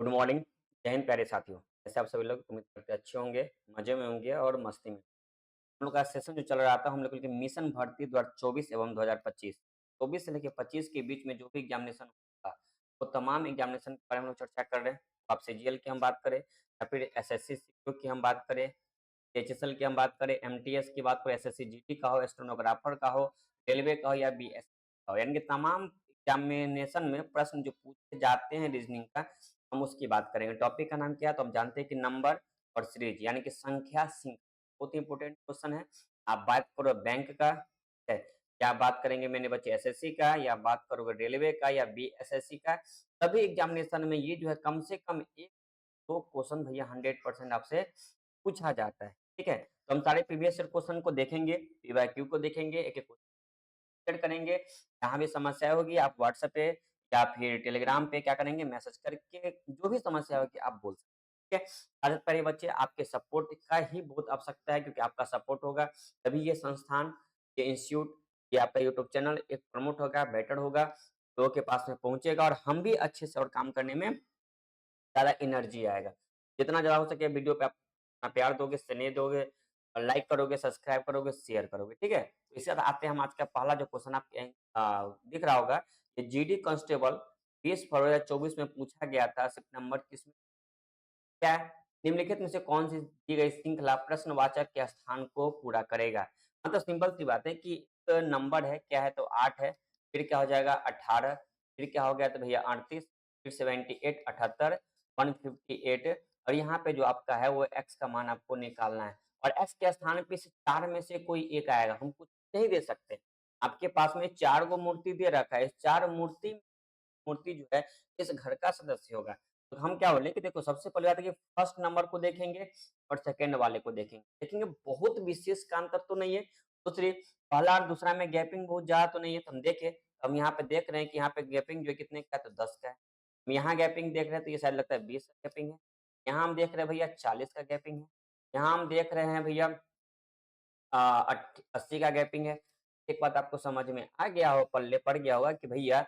Good morning. जय हिंद प्यारे साथियों। कैसे आप सभी लोग? उम्मीद करते हैं अच्छे होंगे, मज़े में होंगे और मस्ती में। हम लोग का सेशन जो चल रहा था, हम लोग के मिशन भर्ती 2024 एवं 2025, 24 से लेके 25 के बीच में जो भी एग्जामिनेशन होगा, वो तमाम एग्जामिनेशन के बारे में हम लोग चर्चा कर रहे हैं। आप सीजीएल की हम बात करें या फिर एसएससी सीपीओ की हम बात करें, एचएसएल की हम बात करें, एमटीएस की बात करें, एसएससी जीडी का हो, स्टेनोग्राफर का हो, रेलवे का हो या बीएससी का हो, यानी कि तमाम एग्जामिनेशन में प्रश्न जो पूछे जाते हैं रीजनिंग का, हम उसकी बात करेंगे। टॉपिक का नाम क्या है? तो हम जानते हैं कि नंबर और सीरीज यानी कि संख्या सिंक बहुत ही इंपॉर्टेंट क्वेश्चन है। आप बात करो बैंक का है, क्या बात करेंगे मेरे बच्चे एसएससी का, या बात करोगे रेलवे का या बीएसएससी का, सभी एग्जामिनेशन में ये जो है कम से कम एक दो क्वेश्चन भैया 100% आपसे पूछा जाता है। ठीक है, तो हम सारे प्रीवियस ईयर क्वेश्चन को देखेंगे, पीवाईक्यू को देखेंगे, एक एक क्वेश्चन करेंगे। जहाँ भी समस्या होगी आप व्हाट्सएप पे या फिर टेलीग्राम पे क्या करेंगे, मैसेज करके जो भी समस्या होगी आप बोल सकते हैं। ठीक है, आदत प्यारे बच्चे, आपके सपोर्ट का ही बहुत आवश्यकता है, क्योंकि आपका सपोर्ट होगा तभी ये संस्थान, ये इंस्टीट्यूट, ये आपका यूट्यूब चैनल एक प्रमोट होगा, बेटर होगा, लोगों के पास में पहुंचेगा और हम भी अच्छे से और काम करने में ज़्यादा एनर्जी आएगा। जितना ज़्यादा हो सके वीडियो पे आप अपना प्यार दोगे, स्नेह दोगे और लाइक करोगे, सब्सक्राइब करोगे, शेयर करोगे, ठीक है? तो इसके बाद आते हैं हम आज का पहला जो क्वेश्चन आपके दिख रहा होगा, ये जीडी कांस्टेबल 20 फरवरी 2024 में पूछा गया था, सितंबर किसमें क्या है? निम्नलिखित में से कौन सी दी गई श्रृंखला प्रश्नवाचक के स्थान को पूरा करेगा? मतलब सिंपल सी बात है कि एक नंबर है, क्या है? तो 8 है, फिर क्या हो जाएगा 18, फिर क्या हो गया तो भैया 38, फिर 78 78, 158 और यहाँ पे जो आपका है वो x का मान आपको निकालना है और x के स्थान पे से 4 में से कोई एक आएगा, हम कुछ नहीं दे सकते। आपके पास में 4 गो मूर्ति दे रखा है, इस 4 मूर्ति मूर्ति जो है इस घर का सदस्य होगा। तो हम क्या बोले कि देखो सबसे पहले बात है कि फर्स्ट नंबर को देखेंगे और सेकंड वाले को देखेंगे। देखेंगे बहुत विशेष का अंतर तो नहीं है। दूसरी पहला और दूसरा में गैपिंग बहुत ज़्यादा तो नहीं है, तो हम देखें, हम यहाँ पे देख रहे हैं कि यहाँ पे गैपिंग जो है कितने का है तो 10 का है। हम यहाँ गैपिंग देख रहे हैं तो ये शायद लगता है 20 का गैपिंग है। यहाँ हम देख रहे हैं भैया 40 का गैपिंग है। यहाँ हम देख रहे हैं भैया 80 का गैपिंग है। एक बात आपको समझ में आ गया हो, पल्ले पड़ गया होगा कि भैया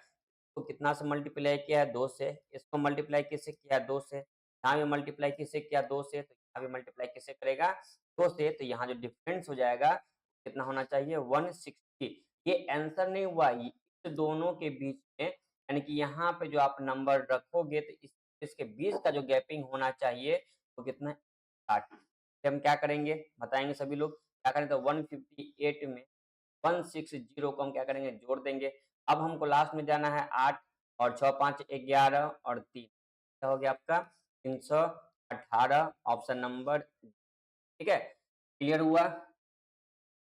तो कितना से मल्टीप्लाई किया है 2 से, इसको मल्टीप्लाई किससे किया है 2 से, यहाँ भी मल्टीप्लाई किससे किया 2 से, तो यहाँ भी मल्टीप्लाई किससे करेगा 2 से, तो यहाँ जो डिफरेंस हो जाएगा कितना होना चाहिए 160। ये आंसर नहीं हुआ, ये इस दोनों के बीच में यानी कि यहाँ पे जो आप नंबर रखोगे तो इसके बीच का जो गैपिंग होना चाहिए वो कितना है 60। हम क्या करेंगे बताएंगे सभी लोग, क्या करें तो 158 में 160 को हम क्या करेंगे जोड़ देंगे। अब हमको लास्ट में जाना है 8 और 6 5 11 और 3 क्या हो गया आपका 318 ऑप्शन नंबर, ठीक है? क्लियर हुआ?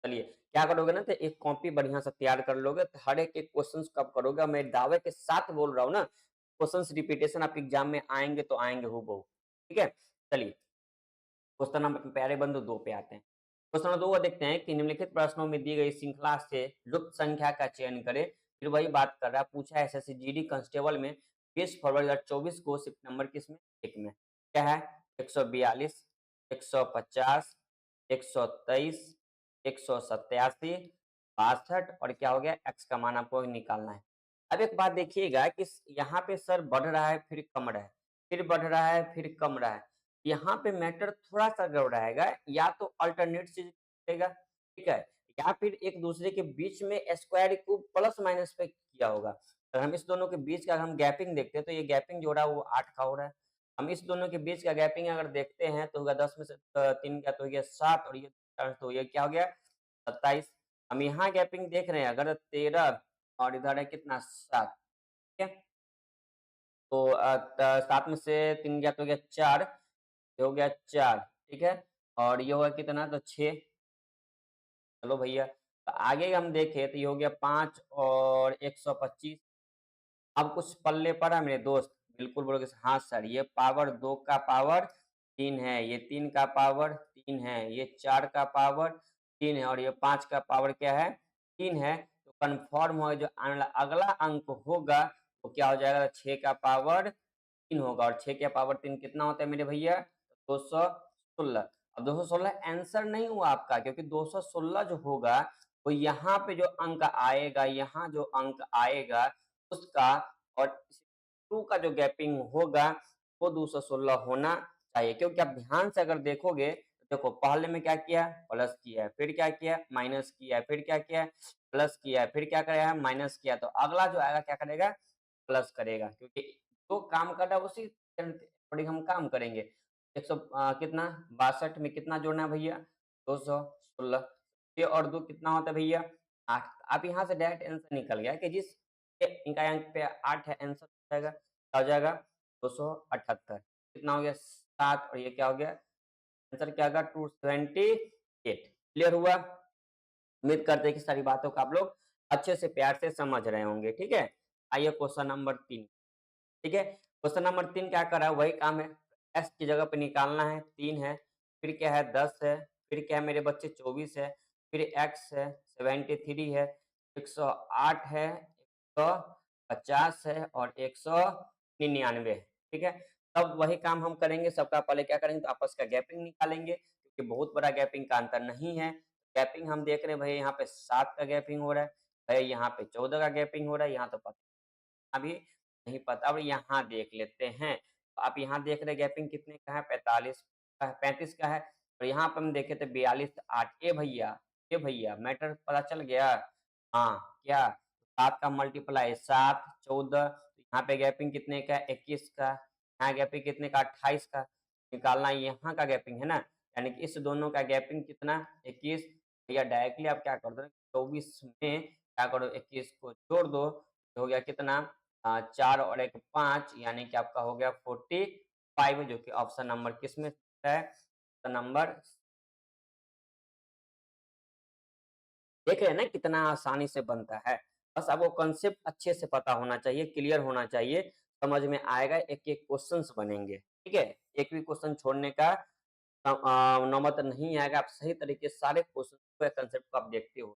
चलिए, क्या करोगे ना तो एक कॉपी बढ़िया से तैयार कर लोगे, तो हर एक क्वेश्चंस को आप करोगे। मैं दावे के साथ बोल रहा हूँ ना, क्वेश्चंस रिपीटेशन आपके एग्जाम में आएँगे तो आएँगे हूबहू, ठीक है? चलिए, क्वेश्चन नंबर प्यारे बंधु 2 पे आते हैं। क्वेश्चन नंबर 2 को देखते हैं कि निम्नलिखित प्रश्नों में दी गई श्रृंखला से लुप्त संख्या का चयन करें। फिर वही बात कर रहा है, पूछा है एसएससी जीडी कांस्टेबल में 20 फरवरी 2024 को शिफ्ट नंबर किसमें? 1 में। क्या है? 142, 150, 123, 187, 62 और क्या हो गया एक्स का मान आपको निकालना है। अब एक बात देखिएगा कि यहाँ पे सर बढ़ रहा है फिर कम रहा है, फिर बढ़ रहा है फिर कम रहा है। यहाँ पे मैटर थोड़ा-सा गड़बड़ाएगा, या तो अल्टरनेट चीज़ रहेगा, ठीक है? या फिर एक दूसरे के बीच में स्क्वायर को प्लस माइनस पे किया होगा। अगर हम इस दोनों के बीच का अगर हम गैपिंग देखते हैं, तो ये गैपिंग जो हो रहा है वो 8 का हो रहा है। हम इस दोनों के बीच का गैपिंग अगर देखते हैं तो होगा 10 में से 3 गया तो हो गया 7 और ये तो ये क्या हो गया 27। हम यहाँ गैपिंग देख रहे हैं अगर 13 और इधर है कितना 7, ठीक है? तो 7 में से 3 गया तो हो गया 4, ये हो गया 4, ठीक है? और ये होगा कितना तो 6, चलो भैया। तो आगे हम देखें तो ये हो गया 5 और 125। अब कुछ पल्ले पड़ा मेरे दोस्त, बिल्कुल बोलोगे हाँ सर, ये पावर 2 का पावर 3 है, ये 3 का पावर 3 है, ये 4 का पावर 3 है और ये 5 का पावर क्या है 3 है। तो कन्फर्म हो जो अगला अंक होगा वो क्या हो जाएगा 6 का पावर 3 होगा और 6 का पावर 3 कितना होता है मेरे भैया 216। अब 216 आंसर नहीं हुआ आपका, क्योंकि 216 जो होगा वो यहाँ पे जो अंक आएगा, यहाँ जो अंक आएगा उसका और 2 का जो गैपिंग होगा वो 216 होना चाहिए, क्योंकि आप ध्यान से अगर देखोगे तो देखो पहले में क्या किया, प्लस किया है, फिर क्या किया, माइनस किया है, फिर क्या किया, प्लस किया है, फिर क्या करेगा, माइनस किया, तो अगला जो आएगा क्या करेगा, प्लस करेगा, क्योंकि जो काम कर रहा है उसी अकॉर्डिंग हम काम करेंगे। 100 कितना 62 में कितना जोड़ना है भैया, 216, ये और 2 कितना होता है भैया, 8। अब यहाँ से डायरेक्ट आंसर निकल गया कि जिस इनका अंक पे 8 है, आंसर हो जाएगा, क्या हो जाएगा, 278। कितना हो गया, 7, और ये क्या हो गया, आंसर क्या होगा, 278। क्लियर हुआ? उम्मीद करते हैं कि सारी बातों को आप लोग अच्छे से प्यार से समझ रहे होंगे। ठीक है, आइए क्वेश्चन नंबर 3। ठीक है, क्वेश्चन नंबर 3 क्या कर रहा है, वही काम है, x की जगह पे निकालना है, 3 है, फिर क्या है 10 है, फिर क्या है मेरे बच्चे 24 है, फिर x है 73 है, 108 है, 150 है और 199 है। ठीक है, तब वही काम हम करेंगे, सबका पहले क्या करेंगे, तो आपस का गैपिंग निकालेंगे, क्योंकि बहुत बड़ा गैपिंग का अंतर नहीं है। गैपिंग हम देख रहे हैं, भाई यहाँ पे 7 का गैपिंग हो रहा है, भाई यहाँ पे 14 का गैपिंग हो रहा है, यहाँ तो अभी नहीं पता। अब यहाँ देख लेते हैं, तो आप यहाँ देख रहे हैं गैपिंग कितने का है, 45 का है, 35 का है, और यहाँ पर हम देखे थे 42, 8। ए भैया मैटर पता चल गया। हाँ, क्या 7 का मल्टीप्लाई 7, 14, यहाँ पे गैपिंग कितने का, 21 का, यहाँ गैपिंग कितने का, 28 का, निकालना यहाँ का गैपिंग है ना, यानी कि इस दोनों का गैपिंग कितना, 21। भैया डायरेक्टली आप क्या कर दो, 24 में क्या करो, 21 को जोड़ दो, तो हो गया कितना, 4 और 1 5, यानी कि आपका हो गया 45, जो कि ऑप्शन नंबर किस में है, ऑप्शन नंबर। देख रहे हैं ना कितना आसानी से बनता है। बस आपको कॉन्सेप्ट अच्छे से पता होना चाहिए, क्लियर होना चाहिए, समझ में आएगा, एक-एक क्वेश्चन्स बनेंगे। ठीक है? एक भी क्वेश्चन छोड़ने का नौबत नहीं आएगा, आप सही तरीके से सारे क्वेश्चन को या कॉन्सेप्ट को आप देखते हो।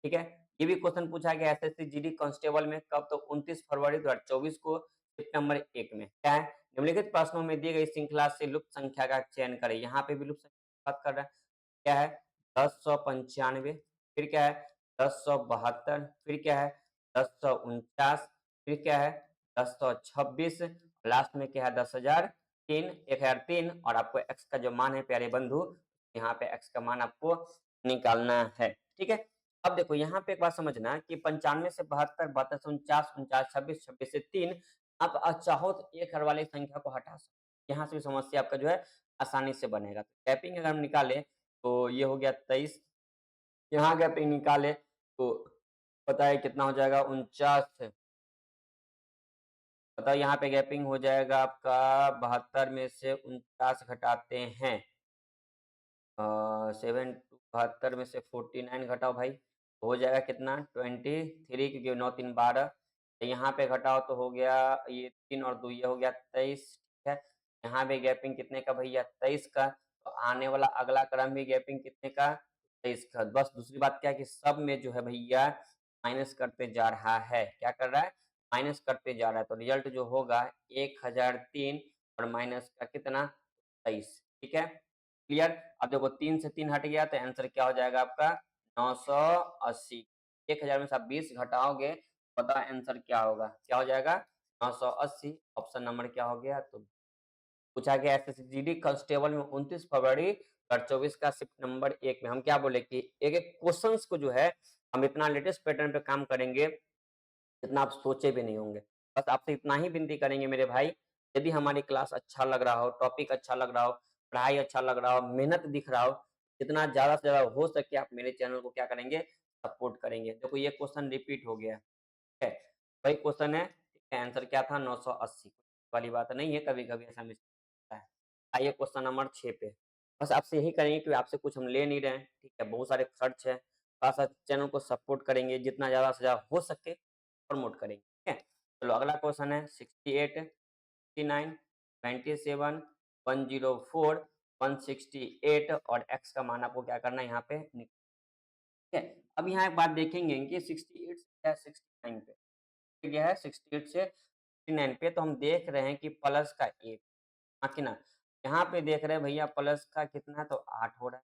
ठीक है? ये भी क्वेश्चन पूछा गया एसएससी जीडी कांस्टेबल में कब, तो 29 फरवरी 2024 को, शिफ्ट नंबर 1 में। क्या है? निम्नलिखित प्रश्नों में दी गई श्रृंखला से लुप्त संख्या का चयन करें। यहाँ पे भी लुप्त संख्या की बात कर रहा है। क्या है? 1095, फिर क्या है, 1072, फिर क्या है, 1049, फिर क्या है, 1026, लास्ट में क्या है, 10,003, 1003, और आपको x का जो मान है प्यारे बंधु, यहाँ पे x का मान आपको निकालना है। ठीक है, अब देखो यहाँ पे एक बात समझना कि 95 से 72, 72 से 49, 49, 26, 26 से 3, आप चाहो तो 1 हर वाली संख्या को हटा सकते, यहाँ से भी समस्या आपका जो है आसानी से बनेगा। तो कैपिंग अगर हम निकालें तो ये हो गया 23, यहाँ गैपिंग निकाले तो पता है कितना हो जाएगा, 49। बताओ यहाँ पे गैपिंग हो जाएगा आपका 72 में से 49 घटाते हैं, 7 72 में से 49 घटाओ भाई, तो हो जाएगा कितना, 23, क्योंकि 9 3 12। तो यहाँ पे घटाओ तो हो गया ये 3 और 2 ये हो गया 23। ठीक है, यहाँ पे गैपिंग कितने का भैया, 23 का, तो आने वाला अगला क्रम भी गैपिंग कितने का, 23 का। बस दूसरी बात क्या है कि सब में जो है भैया माइनस करते जा रहा है, क्या कर रहा है, माइनस करते जा रहा है, तो रिजल्ट जो होगा 1003 और माइनस का कितना, 23। ठीक है, क्लियर। अब देखो 3 से 3 हट गया तो आंसर क्या हो जाएगा आपका, 980। 1000 में से आप 20 घटाओगे, पता आंसर क्या होगा, क्या हो जाएगा, 980। ऑप्शन नंबर क्या हो गया, तो पूछा गया एसएससीजीडी कांस्टेबल में 29 फरवरी 2024 का शिफ्ट नंबर 1 में हम क्या बोले कि एक-एक क्वेश्चंस को जो है हम इतना लेटेस्ट पैटर्न पे काम करेंगे, जितना आप सोचे भी नहीं होंगे। बस आपसे इतना ही विनती करेंगे मेरे भाई, यदि हमारी क्लास अच्छा लग रहा हो, टॉपिक अच्छा लग रहा हो, पढ़ाई अच्छा लग रहा हो, मेहनत दिख रहा हो, जितना ज़्यादा से ज़्यादा हो सके आप मेरे चैनल को क्या करेंगे, सपोर्ट करेंगे। देखो ये क्वेश्चन रिपीट हो गया है, वही क्वेश्चन है, आंसर क्या था, 980। वाली बात नहीं है, कभी-कभी ऐसा मिस्टेक होता है। आइए क्वेश्चन नंबर 6 पे। बस आपसे यही करेंगे कि आपसे कुछ हम ले नहीं रहे हैं, ठीक है? बहुत सारे खर्च है, थोड़ा-सा चैनल को सपोर्ट करेंगे, जितना ज़्यादा से ज़्यादा हो सके प्रमोट करेंगे, ठीक है? चलो अगला क्वेश्चन है 68, 69, 97, 104, 168 और x का मान आपको क्या करना है यहाँ पे ठीक है? अब यहाँ एक बात देखेंगे कि 68 से क्या है 69 पे गया है, 68 से 69 पे, तो हम देख रहे हैं कि प्लस का 1, हाँ कि ना? यहाँ पे देख रहे हैं भैया प्लस का कितना है, तो 8 हो रहा है।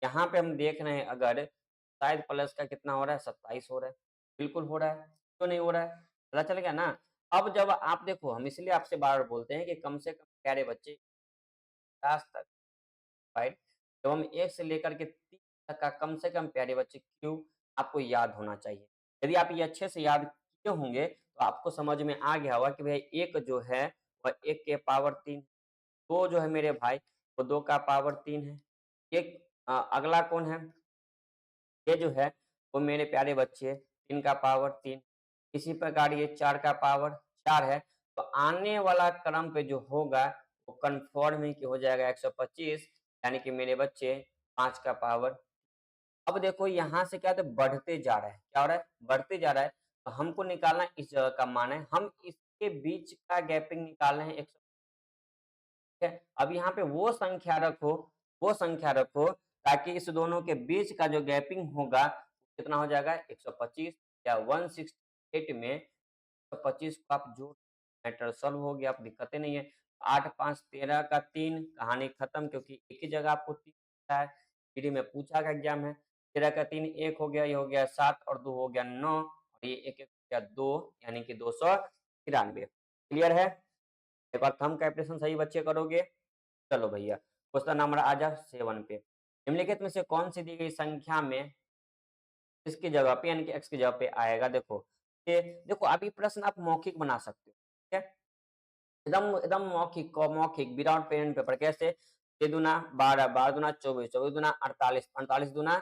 यहाँ पे हम देख रहे हैं अगर शायद प्लस का कितना हो रहा है, 27 हो रहा है। बिल्कुल हो रहा है, क्यों नहीं हो रहा है? पता चल गया ना? अब जब आप देखो हम इसलिए आपसे बार-बार बोलते हैं कि कम से कम प्यारे बच्चे 50 तक राइट? जब हम 1 से लेकर के 30 तक का कम से कम प्यारे बच्चे क्यूब आपको याद होना चाहिए। यदि आप ये अच्छे से याद किए होंगे, तो आपको समझ में आ गया होगा कि भई 1 जो है वह 1 के पावर 3, 2 जो है मेरे भाई वो 2 का पावर 3 है। एक अगला कौन है? ये जो है वो मेरे प्यारे बच्चे 3 का पावर 3, इसी प्रकार ये 4 का पावर 4 है। तो आने वाला क्रम पे जो होगा वो कन्फर्म ही कि हो जाएगा 125, यानी कि मेरे बच्चे 5 का पावर। अब देखो यहाँ से क्या होता है बढ़ते जा रहा है, क्या हो रहा है? बढ़ते जा रहा है। तो हमको निकालना है इस जगह का मान है, हम इसके बीच का गैपिंग निकाल रहे हैं 100, ठीक है? अब यहाँ पे वो संख्या रखो ताकि इस दोनों के बीच का जो गैपिंग होगा कितना हो जाएगा 125 या 168 में 125 को आप जोड़, मैटर सॉल्व हो गया, अब दिक्कतें नहीं है। 8 5 13 का 3 कहानी खत्म, क्योंकि एक ही जगह आपको 3 मिलता है। फ्री में पूछा गया एग्जाम में। 13 का 3 1 हो गया, ये हो गया 7 और 2 हो गया 9 और ये 1 1 हो गया 2 यानी कि 293। क्लियर है? एक बार थंब कैलकुलेशन सही बच्चे करोगे। चलो भैया क्वेश्चन नंबर आ जा 7 पे। निम्नलिखित में से कौन सी दी गई संख्या में इसकी जगह पे यानी कि x की जगह पे आएगा? देखो ये देखो अभी प्रश्न आप मौखिक बना सकते हो, ठीक है? एकदम एकदम मौखिक विदाउट पेन एंड पेपर। कैसे? 6 दूना 12, 12 दूना 24, 24 दूना 48, 48 दूना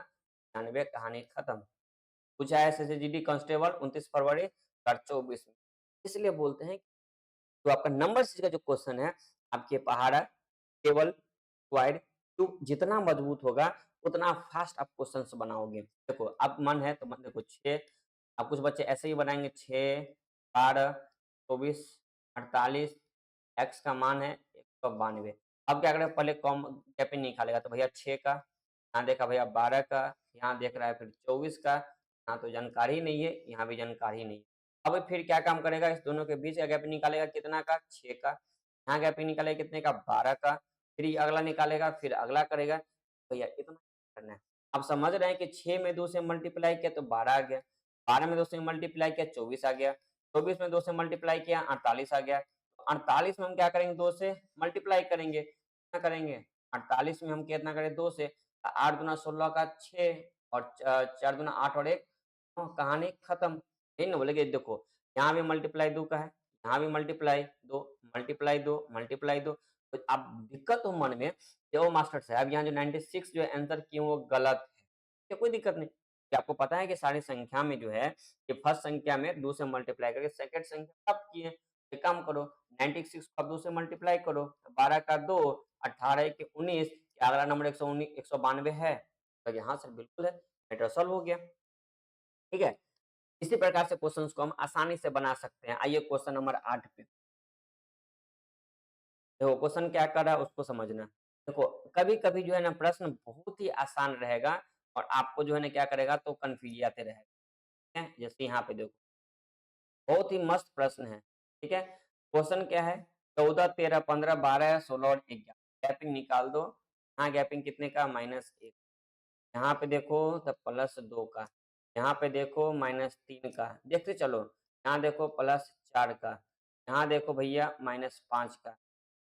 99, कहानी खत्म। पूछा है एसएससी कांस्टेबल 29 फरवरी 2024 में। इसलिए बोलते हैं तो आपका नंबर सीरीज का जो क्वेश्चन है आपके पहाड़ा टेबल स्क्वाड क्यूब जितना मजबूत होगा उतना फास्ट आप क्वेश्चंस बनाओगे। देखो अब मन है तो मन देखो 6, अब कुछ बच्चे ऐसे ही बनाएंगे 6 12 24 48, एक्स का मान है 192। अब क्या करें पहले कॉम गैपिंग निकालेगा तो भैया 6 का, यहाँ देखा भैया 12 का, यहाँ देख रहा है फिर 24 का, यहाँ तो जानकारी नहीं है, यहाँ भी जानकारी नहीं है। अब फिर क्या काम करेगा इस दोनों के बीच का गैपिंग निकालेगा कितना का 6 का, यहाँ गैपिंग निकालेगा कितने का 12 का, फिर ये अगला निकालेगा फिर अगला करेगा। भैया इतना करना है। आप समझ रहे हैं कि 6 में 2 से मल्टीप्लाई किया तो 12 आ गया, 12 में 2 से मल्टीप्लाई किया 24 आ गया, 24 में 2 से मल्टीप्लाई किया 48 आ गया। 48 में हम क्या करेंगे 2 से मल्टीप्लाई करेंगे, कितना करेंगे 48 में हम कितना करें 2 से, 8 दूना 16 का 6 और 4 दूना 8 और 1 कहानी खत्म। यही ना बोलेगे देखो यहाँ भी मल्टीप्लाई 2 का है, यहाँ भी मल्टीप्लाई 2 मल्टीप्लाई 2 मल्टीप्लाई 2। तो अब दिक्कत हो मन में देखो मास्टर साहब यहाँ जो 96 जो आंसर किए वो गलत है, तो कोई दिक्कत नहीं। कि आपको पता है कि सारी संख्या में जो है ये फर्स्ट संख्या में 2 से मल्टीप्लाई करके सेकंड संख्या तब किए। एक काम करो 96 को आप 2 से मल्टीप्लाई करो, 12 का 2 18 के 19, अगला नंबर 192 है, तो यहाँ से बिल्कुल है, मैटर सॉल्व हो गया। ठीक है? इसी प्रकार से क्वेश्चंस को हम आसानी से बना सकते हैं। आइए क्वेश्चन नंबर 8 पे। देखो क्वेश्चन क्या कर रहा है उसको समझना। देखो कभी-कभी जो है ना प्रश्न बहुत ही आसान रहेगा और आपको जो है ना क्या करेगा तो कन्फ्यूज आते रहेगा, ठीक है? जैसे यहाँ पे देखो, बहुत ही मस्त प्रश्न है, ठीक है? क्वेश्चन क्या है? 14, 13, 15, 12, 16 और 11 गैपिंग निकाल दो। यहाँ गैपिंग कितने का -1, यहाँ पे देखो तो +2 का, यहाँ पे देखो -3 का, देखते चलो। यहाँ देखो +4 का, यहाँ देखो भैया -5 का।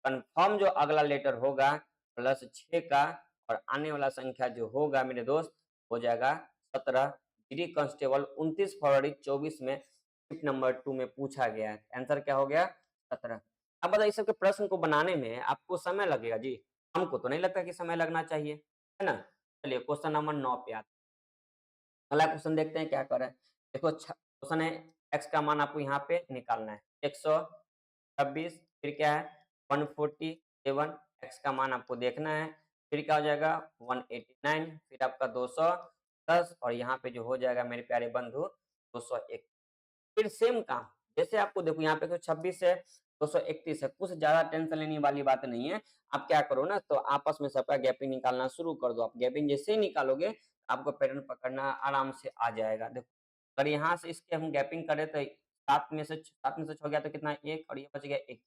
कन्फर्म जो अगला लेटर होगा +6 का और आने वाला संख्या जो होगा मेरे दोस्त हो जाएगा 17। गिरी कांस्टेबल 29 फरवरी 24 में शिफ्ट नंबर 2 में पूछा गया है। आंसर क्या हो गया 17। अब बताइए इस सब के प्रश्न को बनाने में आपको समय लगेगा जी? हमको तो नहीं लगता कि समय लगना चाहिए, है ना? चलिए क्वेश्चन नंबर 9 पे आते हैं। अगला क्वेश्चन देखते हैं क्या कर रहा है। देखो क्वेश्चन है x का मान आपको यहाँ पे निकालना है 126, फिर क्या है 147, x का मान आपको देखना है, फिर क्या हो जाएगा 189, फिर आपका 210 और यहाँ पे जो हो जाएगा मेरे प्यारे बंधु 201। फिर सेम काम जैसे आपको देखो यहाँ पे तो 26 है 231 है, कुछ ज्यादा टेंशन लेने वाली बात नहीं है। आप क्या करो ना तो आपस में सबका गैपिंग निकालना शुरू कर दो। आप गैपिंग जैसे ही निकालोगे आपको पैटर्न पकड़ना आराम से आ जाएगा। देखो अगर यहाँ से इसके हम गैपिंग करें तो 7 में से 6 गया तो कितना 1 और ये बच गया 1।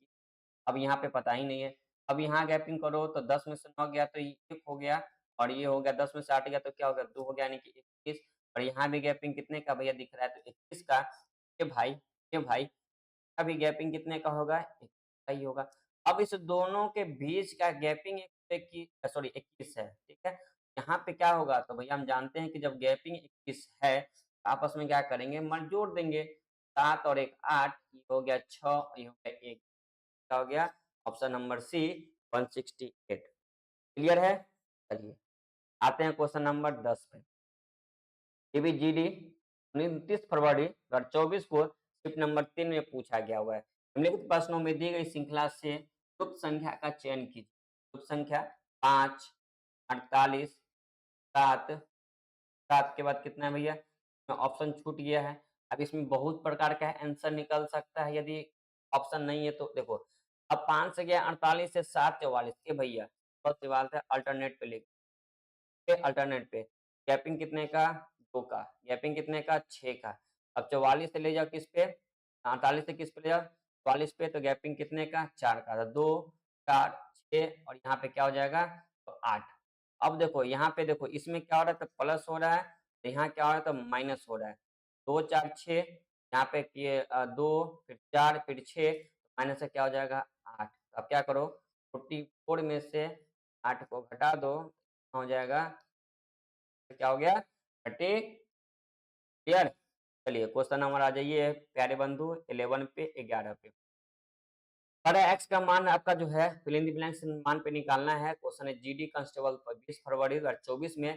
अब यहाँ पे पता ही नहीं है। अब यहाँ गैपिंग करो तो 10 में से 9 गया तो ये 1 हो गया और ये हो गया 10 में से 8 गया तो क्या हो गया 2 हो गया यानी कि 21 और यहाँ भी गैपिंग कितने का भैया दिख रहा है तो 21 का। ये भाई ये भाई अभी गैपिंग कितने का होगा 21 का ही होगा। अब इस दोनों के बीच का गैपिंग 21 है, ठीक है? यहाँ पे क्या होगा तो भैया हम जानते हैं कि जब गैपिंग 21 है, तो आपस में क्या करेंगे जोड़ देंगे। 7 और 1 8 ये हो गया 6 और ये हो गया 1 क्या हो गया? ऑप्शन नंबर सी 168 क्लियर है? चलिए आते हैं क्वेश्चन नंबर 10 पे। ये भी जीडी 29 फरवरी 2024 को शिफ्ट नंबर 3 में पूछा गया हुआ है। निम्नलिखित प्रश्नों में दी गई श्रृंखला से गुप्त संख्या का चयन कीजिए। गुप्त संख्या 5, 48, 7, 7 के बाद कितना है भैया? ऑप्शन छूट गया है। अब इसमें बहुत प्रकार का आंसर निकल सकता है यदि ऑप्शन नहीं है तो देखो, अब 5 से गया 48 से 7 44 ए भैया, बहुत सी बात है अल्टरनेट पे लिख अल्टरनेट पे गैपिंग कितने का 2 का, गैपिंग कितने का 6 का। अब 44 से ले जाओ किस पे 48 से किस पे ले जाओ 44 पे तो गैपिंग कितने का 4 का, तो 2 4 6 और यहाँ पे क्या हो जाएगा तो 8। अब देखो यहाँ पे देखो इसमें क्या हो रहा है तो प्लस हो रहा है, तो यहाँ क्या हो रहा है तो माइनस हो रहा है। 2 4 6 यहाँ पे ये 2 फिर 4 फिर 6 माइनस से क्या हो जाएगा 8। तो अब क्या करो 44 में से 8 को घटा दो हो जाएगा तो क्या हो गया 30 क्लियर। चलिए क्वेश्चन नंबर आ जाइए प्यारे बंधु 11 पे 11 पे। पर एक्स का मान आपका जो है फिल इन द ब्लैंक्स मान पे निकालना है। क्वेश्चन है जीडी कांस्टेबल पर 20 फरवरी 2024 में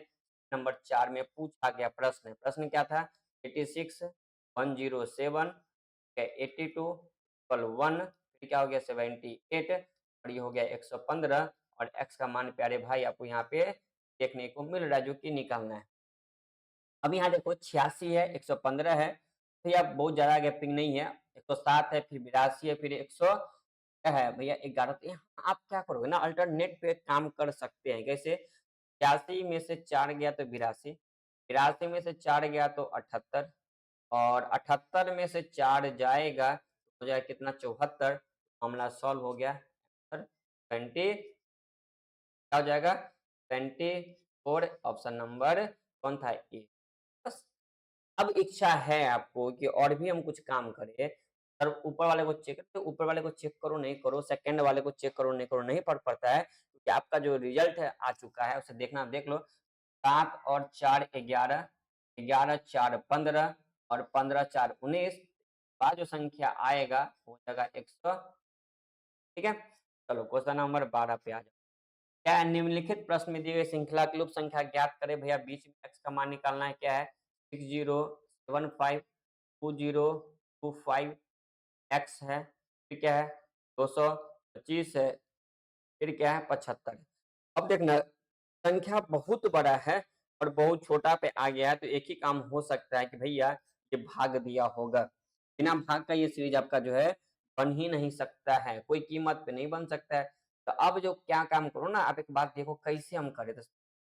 नंबर 4 में पूछा गया प्रश्न। प्रश्न क्या था 86 107 82 1 फिर क्या हो गया 78 और ये हो गया 115 और एक्स का मान प्यारे भाई आपको यहाँ पे देखने को मिल रहा है जो कि निकालना है। अब यहाँ देखो 86 है 115 है तो यह बहुत ज़्यादा गैपिंग नहीं है। 107 है फिर 82 है फिर 100 क्या है भैया 11। तो यहाँ आप क्या करोगे ना अल्टरनेट पे काम कर सकते हैं। कैसे 86 में से 4 गया तो 82, 82 में से 4 गया तो 78 और 78 में से 4 जाएगा तो हो जाएगा कितना 74। मामला सॉल्व हो गया। 20 क्या हो जाएगा 24 ऑप्शन नंबर कौन था ए। बस अब इच्छा है आपको कि और भी हम कुछ काम करें और ऊपर वाले को चेक तो ऊपर वाले को चेक करो नहीं करो, सेकंड वाले को चेक करो नहीं करो, नहीं फर्क पड़ता है क्योंकि आपका जो रिजल्ट है आ चुका है उसे देखना देख लो। 7 और 4 11, 11 4 15 और 15 4 19 बाद जो संख्या आएगा वो हो जाएगा 100। ठीक है चलो क्वेश्चन नंबर 12 पे आ जाओ। क्या निम्नलिखित प्रश्न में दी गई श्रृंखला की लुप्त संख्या ज्ञात करें भैया। बीच में एक्स का मान निकालना है क्या है 6075 2025 एक्स है फिर क्या है 225 है फिर क्या है 75। अब देखना संख्या बहुत बड़ा है और बहुत छोटा पे आ गया है तो एक ही काम हो सकता है कि भैया ये भाग दिया होगा। बिना भाग का ये सीरीज आपका जो है बन ही नहीं सकता है, कोई कीमत पे नहीं बन सकता है। तो अब जो क्या काम करो ना आप एक बात देखो कैसे हम करें तो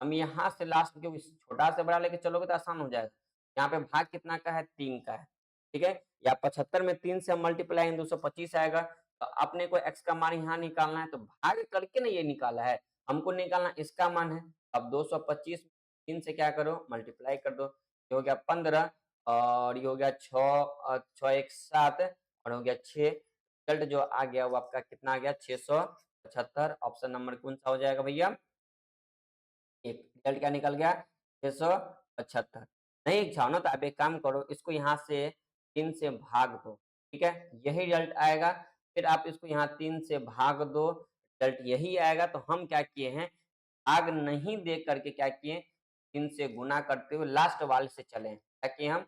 हम यहाँ से लास्ट क्योंकि छोटा से बड़ा लेके चलोगे तो आसान हो जाएगा। यहाँ पे भाग कितना का है 3 का है ठीक है या 75 में 3 से हम मल्टीप्लाई 225 आएगा। तो अपने को एक्स का मान यहाँ निकालना है तो भाग करके ना ये निकाला है, हमको निकालना इसका मान है। अब 225 3 से क्या करो मल्टीप्लाई कर दो, ये हो गया 15 और ये हो गया 6 1 7 और हो गया 6। रिजल्ट जो आ गया वो आपका कितना आ गया 675। ऑप्शन नंबर कौन सा हो जाएगा भैया एक। रिजल्ट क्या निकल गया 675। नहीं इच्छा हो ना तो आप एक काम करो इसको यहाँ से 3 से भाग दो ठीक है यही रिजल्ट आएगा। फिर आप इसको यहाँ 3 से भाग दो रिजल्ट यही आएगा। तो हम क्या किए हैं भाग नहीं दे करके क्या किए 3 से गुना करते हुए लास्ट वाले से चले क्या किए हम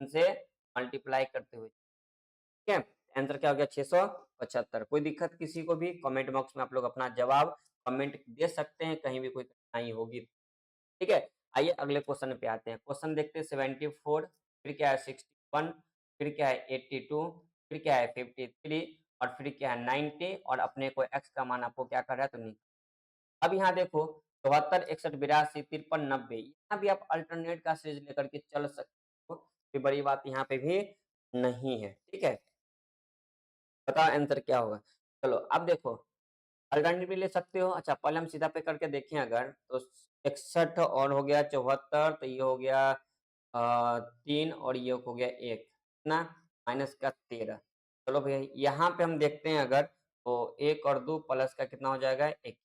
3 से मल्टीप्लाई करते हुए ठीक है। आंसर क्या हो गया 675। कोई दिक्कत किसी को भी कमेंट बॉक्स में आप लोग अपना जवाब कमेंट दे सकते हैं कहीं भी कोई कठिनाई होगी ठीक है। आइए अगले क्वेश्चन पे आते हैं। क्वेश्चन देखते हैं 74 फिर क्या है 61 फिर क्या है 82 फिर क्या है 53 और फिर क्या है 90 और अपने को एक्स का मान आपको क्या कर रहा है तो नहीं। अब यहाँ देखो 74 61 82 53 90 यहाँ भी आप अल्टरनेट का सीरीज लेकर के चल सकते हो कोई बड़ी बात यहाँ पे भी नहीं है ठीक है। बताओ आंसर क्या होगा। चलो अब देखो अल्टरनेटिव भी ले सकते हो। अच्छा पहले हम सीधा पे करके देखें अगर तो 61 और हो गया 74 तो ये हो गया 3 और ये हो गया 1 कितना माइनस का 13। चलो भैया यहाँ पे हम देखते हैं अगर तो 1 और 2 प्लस का कितना हो जाएगा 1।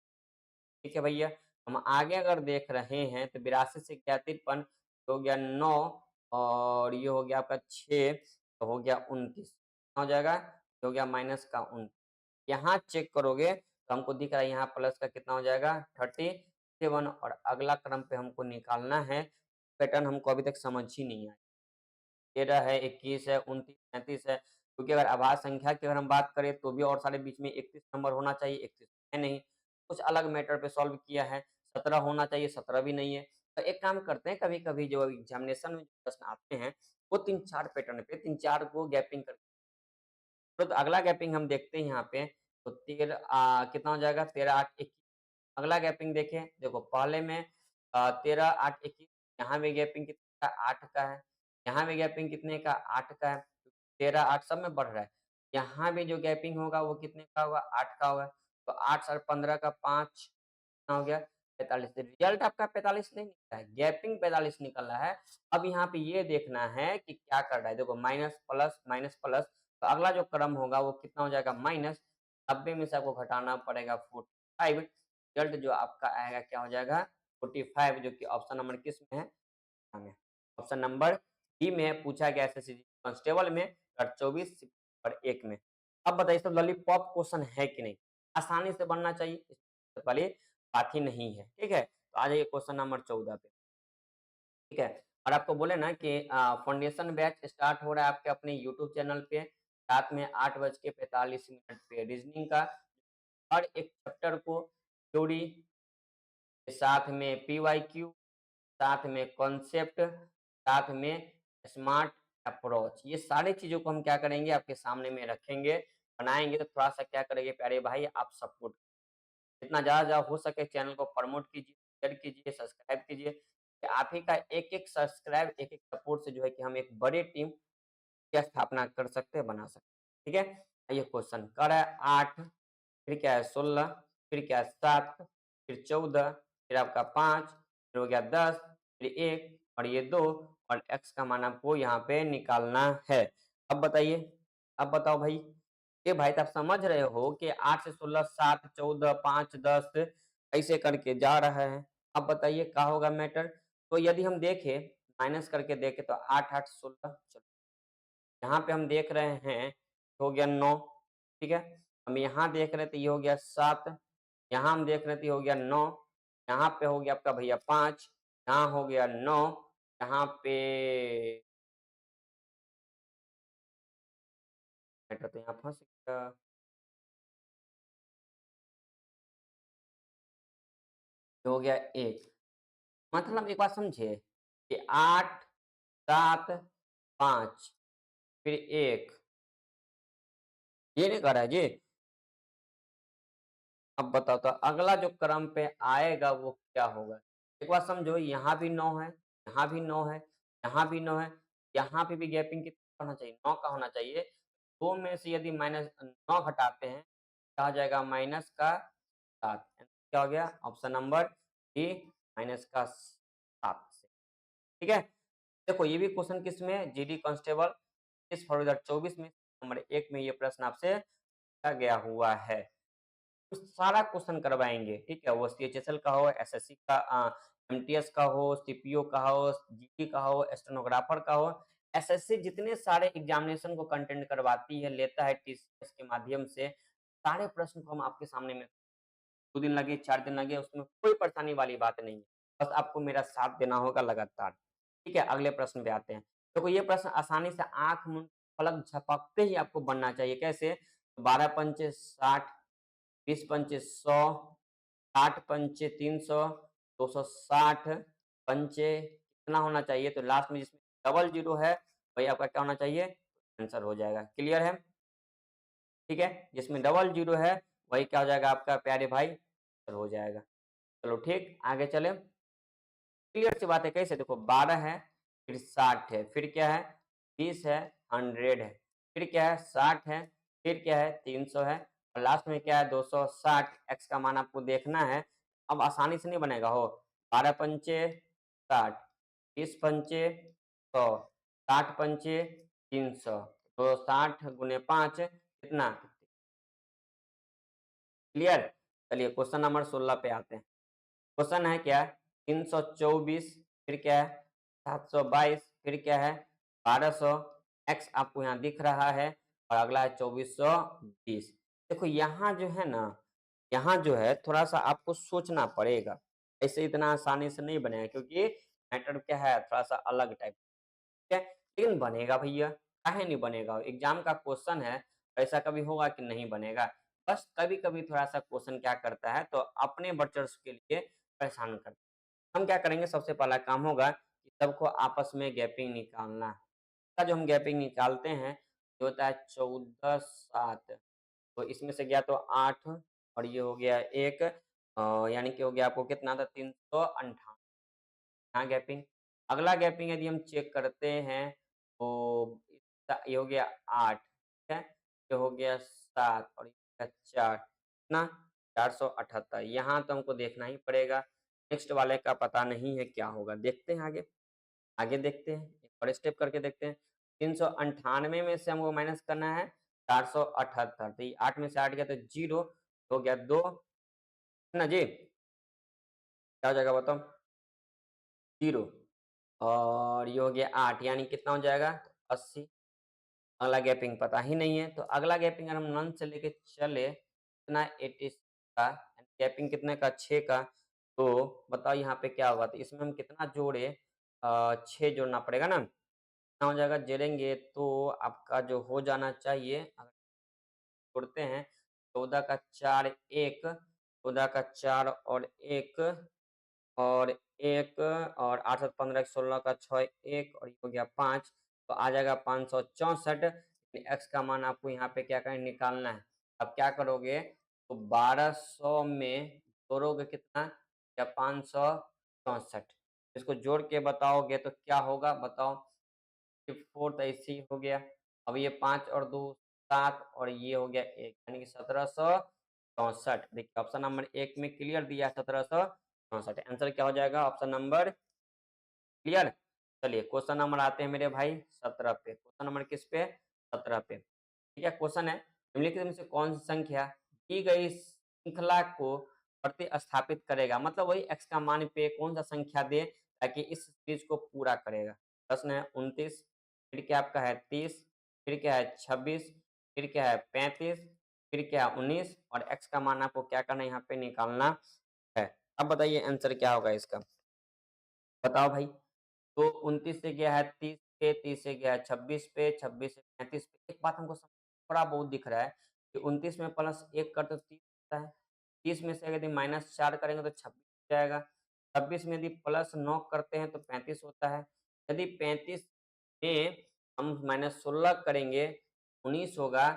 ठीक है भैया। हम आगे अगर देख रहे हैं तो 82 से क्या 53 हो गया 9 और ये हो गया आपका 6 तो हो गया 29 कितना हो जाएगा? ये हो गया माइनस का 29। यहाँ चेक करोगे तो हमको दिख रहा है यहाँ प्लस का कितना हो जाएगा 37 और अगला क्रम पे हमको निकालना है। पैटर्न हमको अभी तक समझ ही नहीं आया। 13 है, 21 है, 29, 37 है, क्योंकि अगर अभाज्य संख्या की अगर हम बात करें तो भी और सारे बीच में 31 नंबर होना चाहिए, 31 है नहीं। कुछ अलग मैटर पे सॉल्व किया है, 17 होना चाहिए, 17 भी नहीं है। तो एक काम करते हैं, कभी-कभी जो एग्जामिनेशन में प्रश्न आते हैं, वो 3-4 पैटर्न पे 3-4 को गैपिंग करके तो अगला गैपिंग हम देखते हैं यहाँ पे, तो कितना हो जाएगा 13, 8, 21। अगला गैपिंग देखें, देखो पहले में 13, 8, 21 यहाँ भी गैपिंग कितने का 8 का है, यहाँ भी गैपिंग कितने का 8 का है, 13, 8 सब में बढ़ रहा है। यहाँ भी जो गैपिंग होगा वो कितने का होगा 8 का होगा, तो 8 और 15 का 5 कितना हो गया 45। रिजल्ट आपका 45 नहीं निकला है, गैपिंग 45 निकल रहा है। अब यहाँ पे ये देखना है कि क्या कर रहा है, देखो माइनस प्लस माइनस प्लस, तो अगला जो क्रम होगा वो कितना हो जाएगा माइनस 90 में से आपको घटाना पड़ेगा 45। रिजल्ट जो आपका आएगा क्या हो जाएगा 45, जो कि ऑप्शन नंबर किस में है में ऑप्शन नंबर डी में पूछा गया एसएससी कांस्टेबल में 24 और 1 में। अब बताइए सब लॉलीपॉप क्वेश्चन है कि नहीं, आसानी से बनना चाहिए, इस वाली बात ही नहीं है। ठीक है, तो आ जाइए क्वेश्चन नंबर 14 पे। ठीक है, और आपको बोले ना कि फाउंडेशन बैच स्टार्ट हो रहा है आपके अपने यूट्यूब चैनल पे रात में 8:45 पे रीजनिंग का हर एक चैप्टर को थ्योरी के साथ में पीवाईक्यू, साथ में कॉन्सेप्ट, साथ में स्मार्ट अप्रोच, ये सारी चीज़ों को हम क्या करेंगे आपके सामने में रखेंगे, बनाएँगे तो थोड़ा-सा क्या करेंगे प्यारे भाई आप सपोर्ट जितना ज़्यादा हो सके चैनल को प्रमोट कीजिए, शेयर कीजिए, सब्सक्राइब कीजिए। कि आप ही का एक-एक सब्सक्राइब, एक-एक सपोर्ट से जो है कि हम एक बड़ी टीम की स्थापना कर सकते हैं, बना सकते हैं। ठीक है? ये क्वेश्चन कर रहा है 8, फिर क्या है 16, फिर क्या है 7, फिर 14, फिर आपका 5, फिर हो गया 10, फिर 1 और ये 2 और x का मान आपको यहाँ पे निकालना है। अब बताइए, अब बताओ भाई, ये भाई तो आप समझ रहे हो कि 8 से 16, 7, 14, 5, 10 ऐसे करके जा रहा है। अब बताइए क्या होगा मैटर? तो यदि हम देखें, माइनस करके देखें तो 8, 8, 16 चलो यहाँ पे हम देख रहे हैं, हो गया 9, ठीक है? हम यहाँ देख रहे थे ये हो गया 7, यहाँ हम देख रहे थे ये हो गया 9, यहाँ पे हो गया आपका भैया 5, यहाँ हो गया 9, यहाँ पे मैटर तो यहाँ फँस गया, ये हो गया 1। मतलब एक बात समझे कि 8, 7, 5 फिर 1 ये नहीं कर रहा है जी। अब बताओ तो अगला जो क्रम पे आएगा वो क्या होगा? एक बात समझो यहाँ भी 9 है, यहाँ भी 9 है, यहाँ भी 9 है, यहाँ पे भी गैपिंग कितना होना चाहिए? 9 का होना चाहिए। 2 में से यदि माइनस 9 घटाते हैं, क्या हो जाएगा माइनस का 7 क्या हो गया? ऑप्शन नंबर डी माइनस का 7 से। ठीक है? देखो ये भी क्वेश्चन किसमें है? जीडी कांस्टेबल 30 फरवरी 2024 में नंबर 1 में ये प्रश्न आपसे पूछा गया हुआ है। तो सारा क्वेश्चन करवाएँगे, ठीक है? वो सीएचएसएल का हो, एसएससी का एमटीएस का हो, सीपीओ का हो, जीडी का हो, स्टेनोग्राफर का हो, एसएससी जितने सारे एग्जामिनेशन को कंटेंट करवाती है, लेता है टीसीएस के माध्यम से, सारे प्रश्न को हम आपके सामने में 2 दिन लगे, 4 दिन लगे, उसमें कोई परेशानी वाली बात नहीं है। बस आपको मेरा साथ देना होगा लगातार। ठीक है, अगले प्रश्न पे आते हैं। देखो ये प्रश्न आसानी से आँख मूंद पलक झपकते ही आपको बनना चाहिए, कैसे? 12 पंचे 60 20 पंचे 100 60 पंचे 300 260 पंचे कितना होना चाहिए? तो लास्ट में जिसमें डबल ज़ीरो है, वही आपका क्या होना चाहिए? आंसर हो जाएगा। क्लियर है? ठीक है? जिसमें डबल ज़ीरो है, वही क्या हो जाएगा आपका प्यारे भाई? आंसर हो जाएगा। चलो ठीक, आगे चलें। क्लियर सी बात है, कैसे? देखो 12 है, फिर 60 है, फिर क्या है? 20 है, 100 है, फिर क्या है? 60 है, फिर क्या है? 300 है और लास्ट में क्या है? 260 x का मान आपको देखना है। अब आसानी से नहीं बनेगा हो, 12 पंचे 60, 20 पंचे 100, 60 पंचे 300, तो 60 गुने 5 कितना? क्लियर? चलिए क्वेश्चन नंबर 16 पे आते हैं। क्वेश्चन है क्या? 324, फिर क्या है? 722, फिर क्या है? 1200, एक्स आपको यहाँ दिख रहा है और अगला है 2420। देखो यहाँ जो है ना, यहाँ जो है थोड़ा-सा आपको सोचना पड़ेगा। ऐसे इतना आसानी से नहीं बनेगा क्योंकि मैटर क्या है थोड़ा-सा अलग टाइप, ठीक है? लेकिन बनेगा भैया, काहे नहीं बनेगा? एग्ज़ाम का क्वेश्चन है, ऐसा कभी होगा कि नहीं बनेगा? बस कभी-कभी थोड़ा-सा क्वेश्चन क्या करता है तो अपने वर्चस्व के लिए परेशान करता है। हम क्या करेंगे सबसे पहला काम होगा कि सबको आपस में गैपिंग निकालना है। का जो हम गैपिंग निकालते हैं, ये होता है 14 7 तो इसमें से गया तो 8 और ये हो गया 1 यानी कि हो गया आपको कितना था 358 यहाँ गैपिंग। अगला गैपिंग यदि हम चेक करते हैं तो इसका ये हो गया 8 ठीक है? ये हो गया 7 और ये हो गया 4 कितना 478 यहाँ तो हमको देखना ही पड़ेगा। नेक्स्ट वाले का पता नहीं है क्या होगा, देखते हैं आगे। आगे देखते हैं, एक और स्टेप करके देखते हैं। 398 में से हमको माइनस करना है 478 तो ये 8 में से 8 गया तो 0 हो गया 2 है ना जी? क्या हो जाएगा बताओ? 0 और ये हो गया 8 यानी कितना हो जाएगा? 80। अगला गैपिंग पता ही नहीं है, तो अगला गैपिंग अगर हम नन से लेके चले कितना 86 का गैपिंग कितने का 6 का, तो बताओ यहाँ पे क्या होगा? तो इसमें हम कितना जोड़े 6 जोड़ना पड़ेगा ना? कितना हो जाएगा? जोड़ेंगे तो आपका जो हो जाना चाहिए अगर जोड़ते हैं 14 का 4 1 14 का 4 और 1 और 1 और 8 7 15 16 का 6 1 और ये हो गया 5 तो आ जाएगा 564 एक्स का मान आपको यहाँ पे क्या करना निकालना है। अब क्या करोगे तो 1200 में जोड़ोगे कितना या 564 इसको जोड़ के बताओगे तो क्या होगा बताओ? 4 तो ऐसे ही हो गया। अब ये 5 और 2 7 और ये हो गया 1 यानी कि 1764 देखिए ऑप्शन नंबर 1 में क्लियर दिया है 1764 आंसर क्या हो जाएगा ऑप्शन नंबर क्लियर? चलिए क्वेश्चन नंबर आते हैं मेरे भाई 17 पे। क्वेश्चन नंबर किस पे? 17 पे। ठीक है क्वेश्चन है निम्नलिखित में से कौन सी संख्या दी गई श्रृंखला को प्रतिस्थापित करेगा मतलब वही x का मान पे कौन सा संख्या दे ताकि इस चीज को पूरा करेगा। प्रश्न है 29 फिर क्या आपका है 30 फिर क्या है 26 फिर क्या है 35 फिर क्या है 19 और x का मान आपको क्या करना है यहाँ पे निकालना है। अब बताइए आंसर क्या होगा इसका? बताओ भाई। तो 29 से गया है 30 पे, 30 से गया है 26 पे, 26 से 35 पे। एक बात हमको थोड़ा बहुत दिख रहा है कि 29 में प्लस 1 कर तो 30 होता है। 30 में से यदि माइनस 4 करेंगे तो 26 हो जाएगा। 26 में यदि प्लस 9 करते हैं तो 35 होता है। यदि 35 में हम माइनस 16 करेंगे 19 होगा।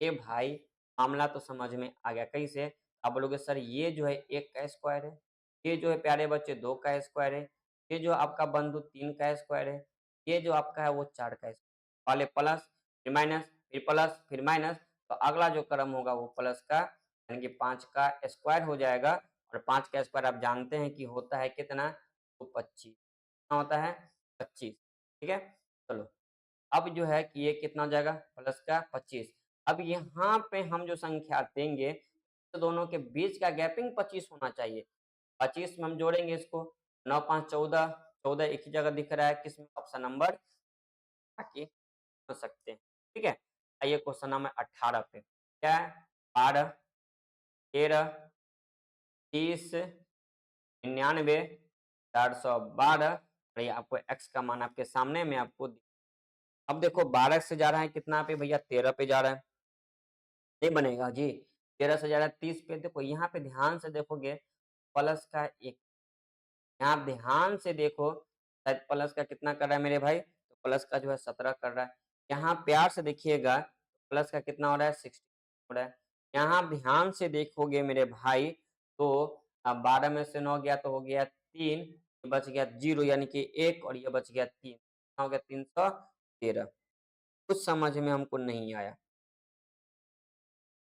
ए भाई मामला तो समझ में आ गया। कैसे? आप बोलोगे सर ये जो है 1 का स्क्वायर है, ये जो है प्यारे बच्चे 2 का स्क्वायर है, ये जो आपका बंधु 3 का स्क्वायर है, ये जो आपका है वो 4 का स्क्वायर पहले प्लस फिर माइनस फिर प्लस फिर माइनस तो अगला जो क्रम होगा वो प्लस का यानी कि 5 का स्क्वायर हो जाएगा और 5 का स्क्वायर आप जानते हैं कि होता है कितना? तो 25 कितना होता है? 25 ठीक है? चलो अब जो है कि ये कितना हो जाएगा? प्लस का 25 अब यहाँ पे हम जो संख्या देंगे तो दोनों के बीच का गैपिंग 25 होना चाहिए। 25 में हम जोड़ेंगे इसको 9 5 14 14 एक ही जगह दिख रहा है किसमें? ऑप्शन नंबर ताकि समझ सकते हैं। ठीक है? आइए क्वेश्चन नंबर 18 पे। क्या है? 12 13 30 99 412 और ये आपको x का मान आपके सामने में आपको अब देखो 12 से जा रहा है कितना पे भैया 13 पे जा रहा है। नहीं बनेगा जी। 13 से जा रहा है 30 पे देखो यहाँ पे ध्यान से देखोगे प्लस का 1 यहाँ आप ध्यान से देखो शायद प्लस का कितना कर रहा है मेरे भाई? तो प्लस का जो है 17 कर रहा है। यहाँ प्यार से देखिएगा प्लस का कितना हो रहा है? 16 हो रहा है। यहाँ आप ध्यान से देखोगे मेरे भाई तो 12 में से 9 गया तो हो गया 3 ये बच गया 0 यानी कि 1 और ये बच गया 3 कितना हो गया 313 कुछ समझ में हमको नहीं आया।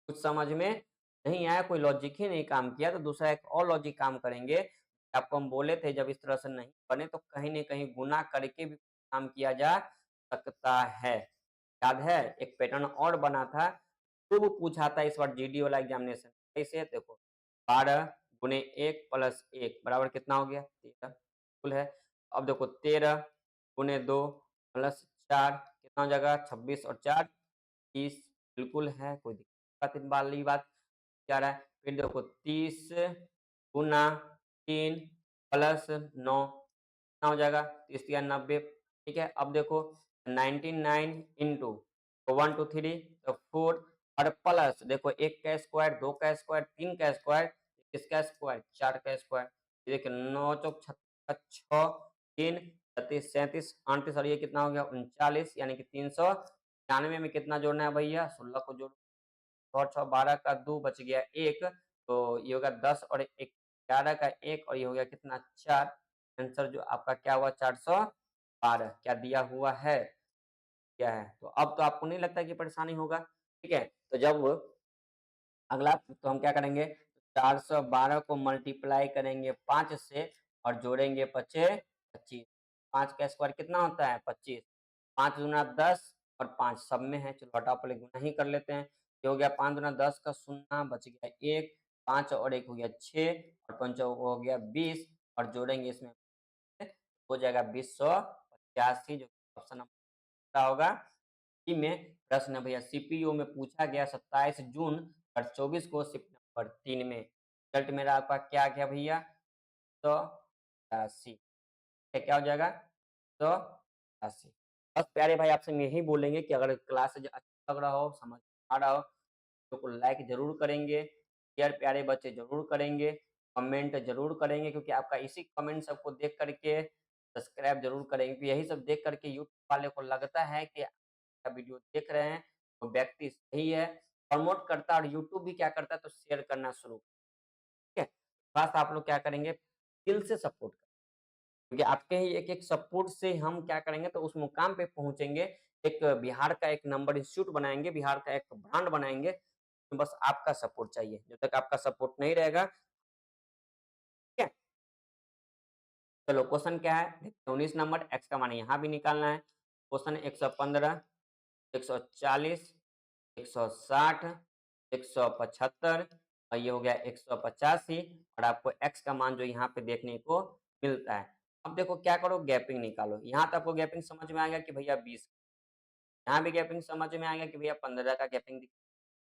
कुछ समझ में नहीं आया, कोई लॉजिक ही नहीं काम किया तो दूसरा एक और लॉजिक काम करेंगे। आपको हम बोले थे जब इस तरह से नहीं बने तो कहीं न कहीं गुना करके भी काम किया जा सकता है। याद है? एक पैटर्न और बना था, खूब पूछा था इस बार जीडी वाला एग्ज़ामिनेशन से देखो 12 गुणे 1 प्लस 1 बराबर कितना हो गया 13 बिल्कुल है। अब देखो 13 गुणे 2 प्लस 4 कितना हो जाएगा 26 और 4 30 बिल्कुल है, कोई दिक्कत वाली बात जा रहा है। फिर देखो 30 गुना 3 प्लस 9 कितना हो जाएगा 30 या 90 ठीक है। अब देखो 99 इंटू 1 2 3 तो 4 और प्लस देखो 1 का स्क्वायर 2 का स्क्वायर 3 का स्क्वायर किसका स्क्वायर 4 का स्क्वायर। ये देखिए 9 चौक 6 3 36 37 38 और ये कितना हो गया 39 यानी कि 396 में कितना जोड़ना है भैया 16 को जोड़ और 6 12 का 2 बच गया 1 तो ये होगा 10 और 1 11 का 1 और ये हो गया कितना 4 आंसर जो आपका क्या हुआ 412 क्या दिया हुआ है क्या है। तो अब तो आपको नहीं लगता कि परेशानी होगा ठीक है। तो जब अगला तो हम क्या करेंगे 412 को मल्टीप्लाई करेंगे 5 से और जोड़ेंगे 25 25 5 का स्क्वायर कितना होता है 25 5 दूना 10 और 5 सब में है चलो हटाओ पहले गुना ही कर लेते हैं। ये हो गया 5 दूना 10 का शून्य बच गया 1 5 और 1 हो गया 6 और 5 हो गया 20 और जोड़ेंगे इसमें हो जाएगा 2085 जो ऑप्शन नंबर होगा में प्रश्न है भैया सीपीयू में पूछा गया 27 जून और 24 को शिफ्ट नंबर 3 में रिजल्ट मेरा आपका क्या गया भैया 180 क्या हो जाएगा 180। बस प्यारे भाई आपसे हम यही बोलेंगे कि अगर क्लास अच्छा लग रहा हो समझ आ रहा हो तो लाइक जरूर करेंगे शेयर प्यारे बच्चे जरूर करेंगे कमेंट जरूर करेंगे क्योंकि आपका इसी कमेंट सबको देख करके सब्सक्राइब जरूर करेंगे क्योंकि यही सब देख करके यूट्यूब वाले को लगता है कि वीडियो देख रहे हैं तो व्यक्ति सही है प्रमोट करता है और यूट्यूब भी क्या करता है तो शेयर करना शुरू ठीक है। बस आप लोग क्या करेंगे दिल से सपोर्ट करें क्योंकि आपके ही एक एक सपोर्ट से हम क्या करेंगे तो उस मुकाम पे पहुंचेंगे एक बिहार का एक नंबर इंस्टीट्यूट बनाएंगे बिहार का एक ब्रांड बनाएंगे तो बस आपका सपोर्ट चाहिए जब तक आपका सपोर्ट नहीं रहेगा ठीक है। चलो क्वेश्चन क्या है 19 नंबर एक्स का मान यहाँ भी निकालना है क्वेश्चन 115 140 160 175 और ये हो गया 185 और आपको x का मान जो यहाँ पे देखने को मिलता है। अब देखो क्या करो गैपिंग निकालो यहाँ तो आपको गैपिंग समझ में आएगा कि भैया 20 यहाँ भी गैपिंग समझ में आएगा कि भैया 15 का गैपिंग दिख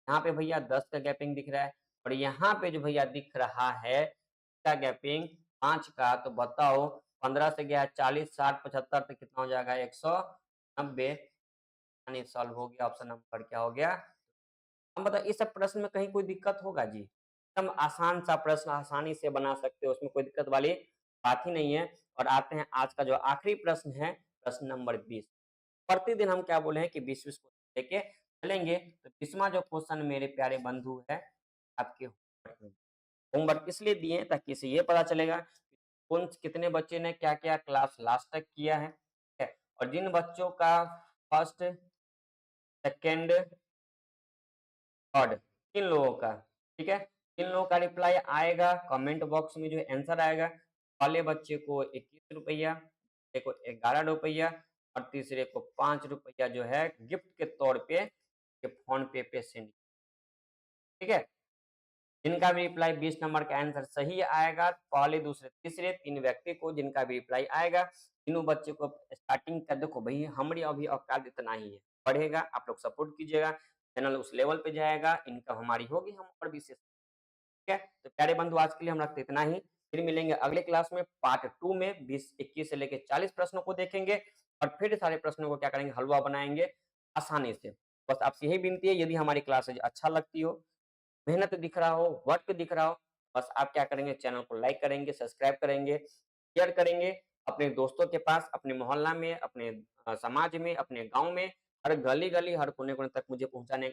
यहाँ पे भैया 10 का गैपिंग दिख रहा है और यहाँ पे जो भैया दिख रहा है का गैपिंग 5 का तो बताओ 15 से गया 40 60 75 तो कितना हो जाएगा 190 सॉल्व हो गया ऑप्शन नंबर क्या हो गया। हम बताओ इस सब प्रश्न में कहीं कोई दिक्कत होगा जी एकदम आसान सा प्रश्न आसानी से बना सकते हो उसमें कोई दिक्कत वाली बात ही नहीं है। और आते हैं आज का जो आखिरी प्रश्न है प्रश्न नंबर 20 प्रतिदिन हम क्या बोले हैं कि 20 20 क्वेश्चन लेके चलेंगे तो 20वां जो क्वेश्चन मेरे प्यारे बंधु है आपके होमवर्क इसलिए दिए ताकि इसे ये पता चलेगा कौन कितने बच्चे ने क्या क्या क्लास लास्ट तक किया है ठीक है। और जिन बच्चों का फर्स्ट सेकेंड थर्ड 3 लोगों का ठीक है 3 लोगों का रिप्लाई आएगा कमेंट बॉक्स में जो आंसर आएगा पहले बच्चे को 21 रुपया दूसरे को 11 रुपया और तीसरे को 5 रुपया जो है गिफ्ट के तौर पे फोन पे सेंड ठीक है। जिनका भी रिप्लाई 20 नंबर का आंसर सही आएगा पहले दूसरे तीसरे 3 व्यक्ति को जिनका भी रिप्लाई आएगा तीनों बच्चे को स्टार्टिंग कर देखो भाई हमारी अभी औकात इतना ही है बढ़ेगा आप लोग सपोर्ट कीजिएगा चैनल उस लेवल पे जाएगा इनकम हमारी होगी हम और विशेष ठीक है। तो प्यारे बंधु आज के लिए हम रखते इतना ही फिर मिलेंगे अगले क्लास में पार्ट 2 में 20 21 से लेकर 40 प्रश्नों को देखेंगे और फिर सारे प्रश्नों को क्या करेंगे हलवा बनाएंगे आसानी से। बस आपसे यही विनती है यदि हमारी क्लास अच्छा लगती हो मेहनत दिख रहा हो वर्क दिख रहा हो बस आप क्या करेंगे चैनल को लाइक करेंगे सब्सक्राइब करेंगे शेयर करेंगे अपने दोस्तों के पास अपने मोहल्ला में अपने समाज में अपने गांव में हर गली गली हर कोने कोने तक मुझे पहुंचाने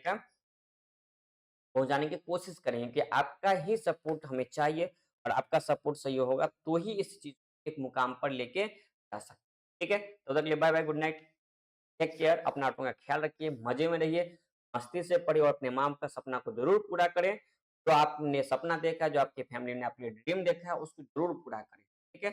की कोशिश करेंगे कि आपका ही सपोर्ट हमें चाहिए और आपका सपोर्ट सही होगा तो ही इस चीज को एक मुकाम पर लेके जा सकते ठीक है। तो तक के लिए bye bye good night take care अपना का ख्याल रखिए मजे में रहिए मस्ती से पढ़िए और अपने माम का सपना को जरूर पूरा करें जो आपने सपना देखा जो आपकी फैमिली ने आपके ड्रीम देखा है उसको जरूर पूरा करें ठीक है।